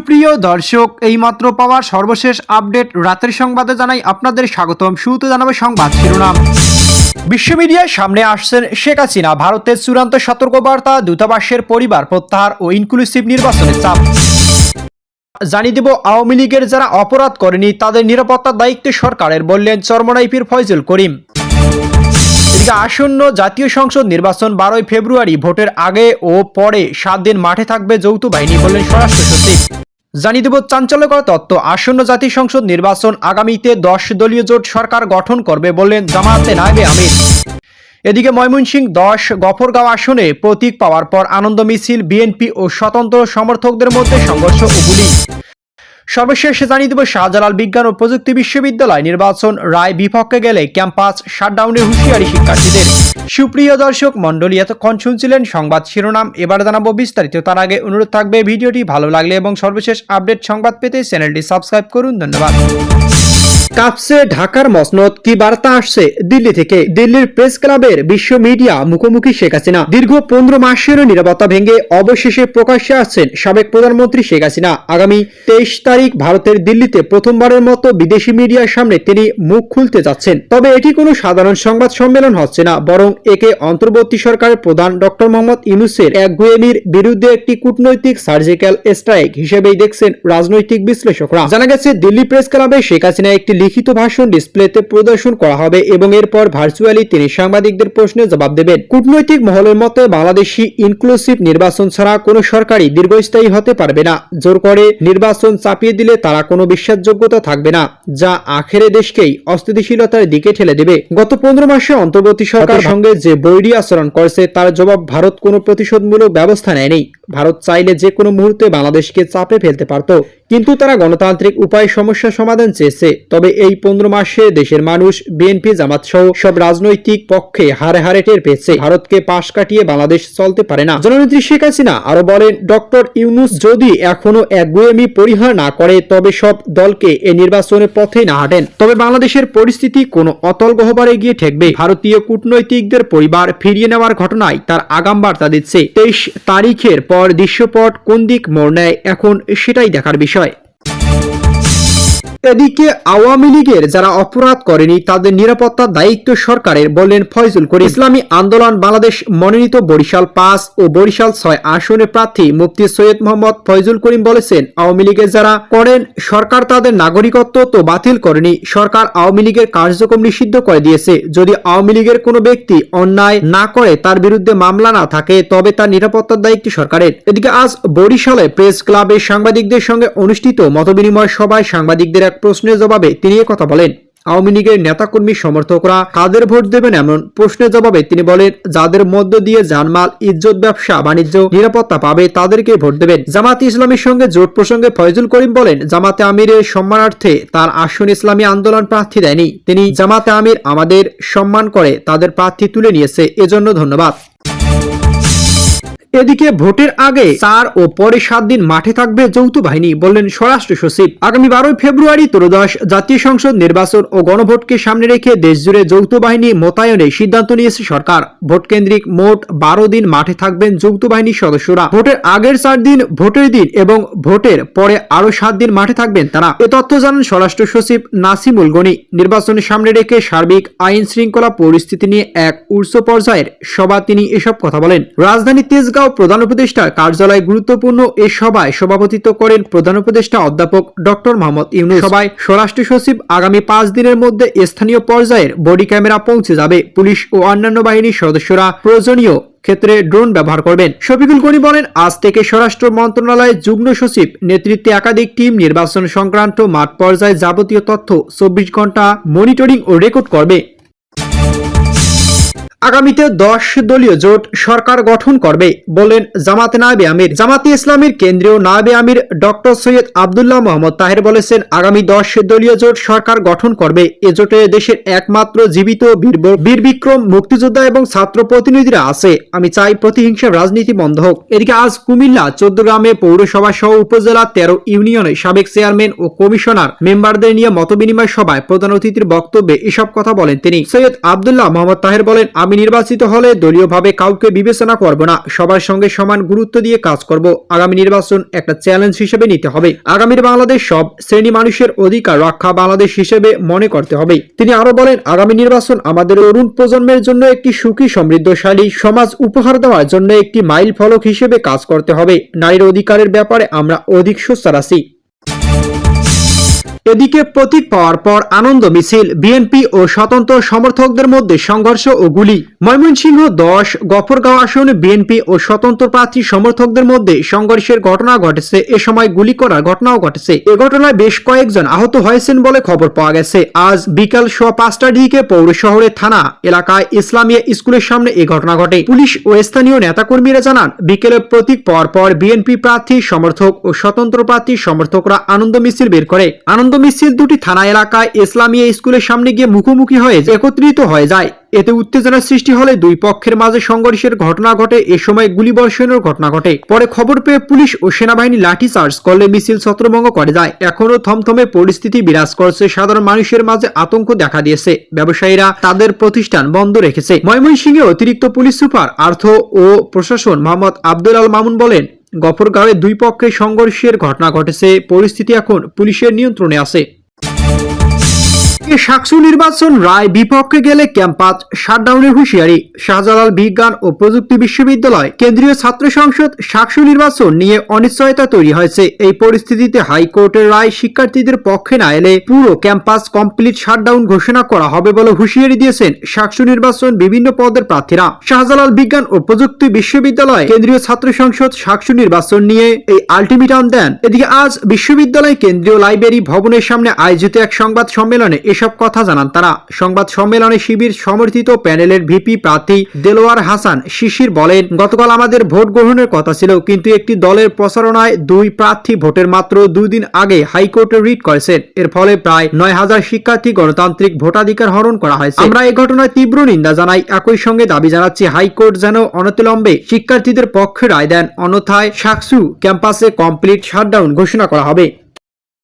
সুপ্রিয় দর্শক, এইমাত্র পাওয়া সর্বশেষ আপডেট রাতের সংবাদে জানাই আপনাদের স্বাগতম। শুরুতে জানাবে সংবাদ শিরোনাম। বিশ্ব মিডিয়ার সামনে আসছেন শেখ হাসিনা, ভারতের চূড়ান্ত সতর্কবার্তা, দূতাবাসের পরিবার প্রত্যাহার ও ইনক্লুসিভ নির্বাচনের চাপ। জানিয়ে দেব, আওয়ামী লীগের যারা অপরাধ করেনি তাদের নিরাপত্তার দায়িত্ব সরকারের, বললেন চরমনাইপির ফয়জুল করিম। এদিকে আসন্ন জাতীয় সংসদ নির্বাচন 12 ফেব্রুয়ারি, ভোটের আগে ও পরে 7 দিন মাঠে থাকবে যৌথ বাহিনী, বললেন স্বরাষ্ট্র সচিব। জানিয়ে দেব চাঞ্চল্যকর তথ্য, আসন্ন জাতীয় সংসদ নির্বাচন আগামীতে 10 দলীয় জোট সরকার গঠন করবে, বললেন জামায়াতে নায়েবে আমির। এদিকে ময়মনসিংহ 10 গফরগাঁও আসনে প্রতীক পাওয়ার পর আনন্দ মিছিল, বিএনপি ও স্বতন্ত্র সমর্থকদের মধ্যে সংঘর্ষ ও গুলি। সর্বশেষ জানিয়ে দেব, শাহজালাল বিজ্ঞান ও প্রযুক্তি বিশ্ববিদ্যালয় নির্বাচন রায় বিপক্ষে গেলে ক্যাম্পাস শাটডাউনের হুঁশিয়ারি শিক্ষার্থীদের। সুপ্রিয় দর্শক মণ্ডলী, এতক্ষণ শুনছিলেন সংবাদ শিরোনাম, এবার জানাবো বিস্তারিত। তার আগে অনুরোধ থাকবে ভিডিওটি ভালো লাগলে এবং সর্বশেষ আপডেট সংবাদ পেতে চ্যানেলটি সাবস্ক্রাইব করুন। ধন্যবাদ। কাঁপছে ঢাকার মসনদ, কি বার্তা আসছে দিল্লি থেকে? দিল্লির প্রেস ক্লাবের বিশ্ব মিডিয়া মুখোমুখি শেখ হাসিনা। দীর্ঘ 15 মাসেরও নিরাপত্তা ভেঙে অবশেষে প্রকাশ্যে আসছেন সাবেক প্রধানমন্ত্রী শেখ হাসিনা। আগামী 23 তারিখ ভারতের দিল্লিতে প্রথমবারের মতো বিদেশি মিডিয়ার সামনে তিনি মুখ খুলতে যাচ্ছেন। তবে এটি কোনো সাধারণ সংবাদ সম্মেলন হচ্ছে না, বরং একে অন্তর্বর্তী সরকারের প্রধান ডক্টর মোহাম্মদ ইউনূসের একগুঁয়েমির বিরুদ্ধে একটি কূটনৈতিক সার্জিক্যাল স্ট্রাইক হিসেবেই দেখছেন রাজনৈতিক বিশ্লেষকরা। জানা গেছে, দিল্লি প্রেস ক্লাবে শেখ হাসিনা একটি লিখিত ভাষণ ডিসপ্লেতে প্রদর্শন করা হবে এবং এরপর ভার্চুয়ালি তিনি সাংবাদিকদের প্রশ্নের জবাব দেবেন। কূটনৈতিক মহলের মতে বাংলাদেশি ইনক্লুসিভ নির্বাচন ছাড়া কোনো সরকারই দীর্ঘস্থায়ী হতে পারবে না। জোর করে নির্বাচন চাপিয়ে দিলে তারা কোনো বিশ্বাসযোগ্যতা থাকবে না, যা আখেরে দেশকেই অস্থিতিশীলতার দিকে ঠেলে দেবে। গত 15 মাসে অন্তর্বর্তী সরকারের সঙ্গে যে বৈরী আচরণ করেছে তার জবাব ভারত কোনো প্রতিশোধমূলক ব্যবস্থা নেয়নি। ভারত চাইলে যে কোনো মুহূর্তে বাংলাদেশকে চাপে ফেলতে পারত, কিন্তু তারা গণতান্ত্রিক উপায়ে সমস্যা সমাধান চেয়েছে। তবে এই 15 মাসে দেশের মানুষ, বিএনপি, জামাত সহ সব রাজনৈতিক পক্ষে হারে হারে টের পেয়েছে ভারতকে পাশ কাটিয়ে বাংলাদেশ চলতে পারে না। জননেত্রী শেখ হাসিনা আরো বলেন, ডক্টর ইউনূস যদি এখনো একগুঁয়েমি পরিহার না করে তবে সব দলকে এই নির্বাচনের পথেই না হাঁটেন, তবে বাংলাদেশের পরিস্থিতি কোনো অতল গহ্বরে গিয়ে ঠেকবে। ভারতীয় কূটনৈতিকদের পরিবার ফিরিয়ে নেওয়ার ঘটনায় তার আগাম বার্তা দিচ্ছে। 23 তারিখের পর দৃশ্যপট কোন দিক মোড় নেয়, এখন সেটাই দেখার বিষয়। এদিকে আওয়ামী লীগের যারা অপরাধ করেনি তাদের নিরাপত্তার দায়িত্ব সরকারের, বললেন ফয়জুল করিম। ইসলামী আন্দোলন বাংলাদেশ মনোনীত বরিশাল 5 ও বরিশাল 6 আসনের প্রার্থী মুফতি সৈয়দ মোহাম্মদ ফয়জুল করিম বলেছেন, আওয়ামী লীগের যারা করেন সরকার তাদের নাগরিকত্ব তো বাতিল করেনি, সরকার আওয়ামী লীগের কার্যক্রম নিষিদ্ধ করে দিয়েছে। যদি আওয়ামী লীগের কোনো ব্যক্তি অন্যায় না করে, তার বিরুদ্ধে মামলা না থাকে, তবে তার নিরাপত্তার দায়িত্ব সরকারের। এদিকে আজ বরিশালে প্রেস ক্লাবে সাংবাদিকদের সঙ্গে অনুষ্ঠিত মতবিনিময় সভায় সাংবাদিকদের এক প্রশ্নের জবাবে তিনি কথা বলেন। আওয়ামী লীগের নেতাকর্মী সমর্থকরা কাদের ভোট দেবেন এমন প্রশ্নের জবাবে তিনি বলেন, যাদের মধ্য দিয়ে জানমাল, ইজ্জত, ব্যবসা বাণিজ্য নিরাপত্তা পাবে তাদেরকে ভোট দেবেন। জামাতে ইসলামীর সঙ্গে জোট প্রসঙ্গে ফয়জুল করিম বলেন, জামাতে আমিরের সম্মানার্থে তার আসন ইসলামী আন্দোলন প্রার্থী দেয়নি। তিনি জামাতে আমির আমাদের সম্মান করে তাদের প্রার্থী তুলে নিয়েছে, এজন্য ধন্যবাদ। এদিকে ভোটের আগে 4 ও পরে 7 দিন মাঠে থাকবে যৌথ বাহিনী, বললেন স্বরাষ্ট্র সচিব। আগামী 12 ফেব্রুয়ারি ত্রয়োদশ জাতীয় সংসদ নির্বাচন ও গণভোটকে সামনে রেখে দেশজুড়ে যৌথ বাহিনী মোতায়েনের সিদ্ধান্ত নিয়েছে সরকার। ভোট কেন্দ্রিক মোট 12 দিন মাঠে থাকবেন যৌথ বাহিনীর সদস্যরা। ভোটের আগের 4 দিন ভোটের দিন এবং ভোটের পরে আরো 7 দিন মাঠে থাকবেন তারা। এ তথ্য জানান স্বরাষ্ট্র সচিব নাসিমুল গনি। নির্বাচনের সামনে রেখে সার্বিক আইন শৃঙ্খলা পরিস্থিতি নিয়ে এক উচ্চ পর্যায়ের সভা তিনি এসব কথা বলেন। রাজধানী তেজগাঁও প্রধান উপদেষ্টার কার্যালয়ে গুরুত্বপূর্ণ এ সভায় সভাপতিত্ব করেন প্রধান উপদেষ্টা অধ্যাপক ডক্টর মোহাম্মদ ইউনূস। সভায় স্বরাষ্ট্র সচিব আগামী 5 দিনের মধ্যে স্থানীয় পর্যায়ের বডি ক্যামেরা পৌঁছে যাবে। পুলিশ ও অন্যান্য বাহিনীর সদস্যরা প্রয়োজনীয় ক্ষেত্রে ড্রোন ব্যবহার করবেন। শফিকুল গনি বলেন, আজ থেকে স্বরাষ্ট্র মন্ত্রণালয়ের যুগ্ম সচিব নেতৃত্বে একাধিক টিম নির্বাচন সংক্রান্ত মাঠ পর্যায়ে যাবতীয় তথ্য 24 ঘন্টা মনিটরিং ও রেকর্ড করবে। আগামীতে 10 দলীয় জোট সরকার গঠন করবে, বলেন জামাতে নায়েবে আমির। জামাতে ইসলামীর কেন্দ্রীয় নায়েবে আমির ডক্টর সৈয়দ আব্দুল্লাহ মোহাম্মদ তাহের বলেছেন, আগামী 10 দলীয় জোট সরকার গঠন করবে। এ জোটে দেশের একমাত্র জীবিত বীর বিক্রম মুক্তিযোদ্ধা এবং ছাত্র প্রতিনিধিরা আছে। আমি চাই প্রতিহিংসার রাজনীতি বন্ধ হোক। এদিকে আজ কুমিল্লা 14 গ্রামে পৌরসভা সহ উপজেলা 13 ইউনিয়নে সাবেক চেয়ারম্যান ও কমিশনার মেম্বারদের নিয়ে মতবিনিময় সভায় প্রধান অতিথির বক্তব্যে এসব কথা বলেন তিনি। সৈয়দ আব্দুল্লাহ মোহাম্মদ তাহের বলেন, আমি নির্বাচিত হলে দলীয়ভাবে কাউকে বিবেচনা করব না, সবার সঙ্গে সমান গুরুত্ব দিয়ে কাজ করব। আগামী নির্বাচন একটা চ্যালেঞ্জ হিসেবে নিতে হবে। আগামীর বাংলাদেশ সব শ্রেণী মানুষের অধিকার রক্ষা বাংলাদেশ হিসেবে মনে করতে হবে। তিনি আরো বলেন, আগামী নির্বাচন আমাদের তরুণ প্রজন্মের জন্য একটি সুখী সমৃদ্ধশালী সমাজ উপহার দেওয়ার জন্য একটি মাইল ফলক হিসেবে কাজ করতে হবে। নারীর অধিকারের ব্যাপারে আমরা অধিক সোচ্চার আছি। এদিকে প্রতীক পাওয়ার পর আনন্দ মিছিল, বিএনপি ও স্বতন্ত্র সমর্থকদের মধ্যে সংঘর্ষ ও গুলি। ময়মনসিংহ 10 গফরগাঁও আসনে বিএনপি ও স্বতন্ত্র প্রার্থী সমর্থকদের মধ্যে সংঘর্ষের ঘটনা ঘটেছে। এ সময় গুলি করার ঘটনাও ঘটেছে। এ ঘটনায় বেশ কয়েকজন আহত হয়েছেন বলে খবর পাওয়া গেছে। আজ বিকাল 5:15টার দিকে পৌর শহরের থানা এলাকায় ইসলামিয়া স্কুলের সামনে এই ঘটনা ঘটে। পুলিশ ও স্থানীয় নেতাকর্মীরা জানান, বিকেলে প্রতীক পাওয়ার পর বিএনপি প্রার্থী সমর্থক ও স্বতন্ত্র প্রার্থী সমর্থকরা আনন্দ মিছিল বের করে। আনন্দ মিছিল দুটি থানা এলাকায় ইসলামিয়া স্কুলের সামনে গিয়ে মুখোমুখি হয়ে একত্রিত হয়ে যায়। এতে উত্তেজনার সৃষ্টি হলে দুই পক্ষের মাঝে সংঘর্ষের ঘটনা ঘটে। এ সময় গুলিবর্ষণের ঘটনা ঘটে। পরে খবর পেয়ে পুলিশ ও সেনাবাহিনী লাঠিচার্জ করলে মিছিল ছত্রভঙ্গ করে যায়। এখনো থমথমে পরিস্থিতি বিরাজ করছে। সাধারণ মানুষের মাঝে আতঙ্ক দেখা দিয়েছে। ব্যবসায়ীরা তাদের প্রতিষ্ঠান বন্ধ রেখেছে। ময়মনসিংহে অতিরিক্ত পুলিশ সুপার অর্থ ও প্রশাসন মোহাম্মদ আব্দুল আল মামুন বলেন, গফরগাঁওয়ে দুই পক্ষে সংঘর্ষের ঘটনা ঘটেছে। পরিস্থিতি এখন পুলিশের নিয়ন্ত্রণে আছে। সাকসু নির্বাচন রায় বিপক্ষে গেলে ক্যাম্পাস শাটডাউনের হুঁশিয়ারি। শাহজালাল বিজ্ঞান ও প্রযুক্তি বিশ্ববিদ্যালয় কেন্দ্রীয় ছাত্র সংসদ সাকসু নির্বাচন নিয়ে অনিশ্চয়তা তৈরি হয়েছে। এই পরিস্থিতিতে হাইকোর্টের রায় শিক্ষার্থীদের পক্ষে না এলে পুরো ক্যাম্পাস কমপ্লিট শাটডাউন ঘোষণা করা হবে বলে হুঁশিয়ারি দিয়েছেন সাকসু নির্বাচন বিভিন্ন পদের প্রার্থীরা। শাহজালাল বিজ্ঞান ও প্রযুক্তি বিশ্ববিদ্যালয় কেন্দ্রীয় ছাত্র সংসদ সাকসু নির্বাচন নিয়ে এই আলটিমেটাম দেন। এদিকে আজ বিশ্ববিদ্যালয় কেন্দ্রীয় লাইব্রেরি ভবনের সামনে আয়োজিত এক সংবাদ সম্মেলনে এসব কথা জানান তারা। সংবাদ সম্মেলনে শিবির সমর্থিত প্যানেলের ভিপি প্রার্থী দেলোয়ার হাসান শিশির বলেন, গতকাল আমাদের ভোট গ্রহণের কথা ছিল, কিন্তু একটি দলের প্রচারণায় দুই প্রার্থী ভোটের মাত্র 2 দিন আগে হাইকোর্টে রিট করেছেন। এর ফলে প্রায় 9000 শিক্ষার্থী গণতান্ত্রিক ভোটাধিকার হরণ করা হয়েছে। আমরা এই ঘটনায় তীব্র নিন্দা জানাই। একই সঙ্গে দাবি জানাচ্ছি হাইকোর্ট যেন অনতিবিলম্বে শিক্ষার্থীদের পক্ষে রায় দেন, অন্যথায় সাকসু ক্যাম্পাসে কমপ্লিট শাটডাউন ঘোষণা করা হবে।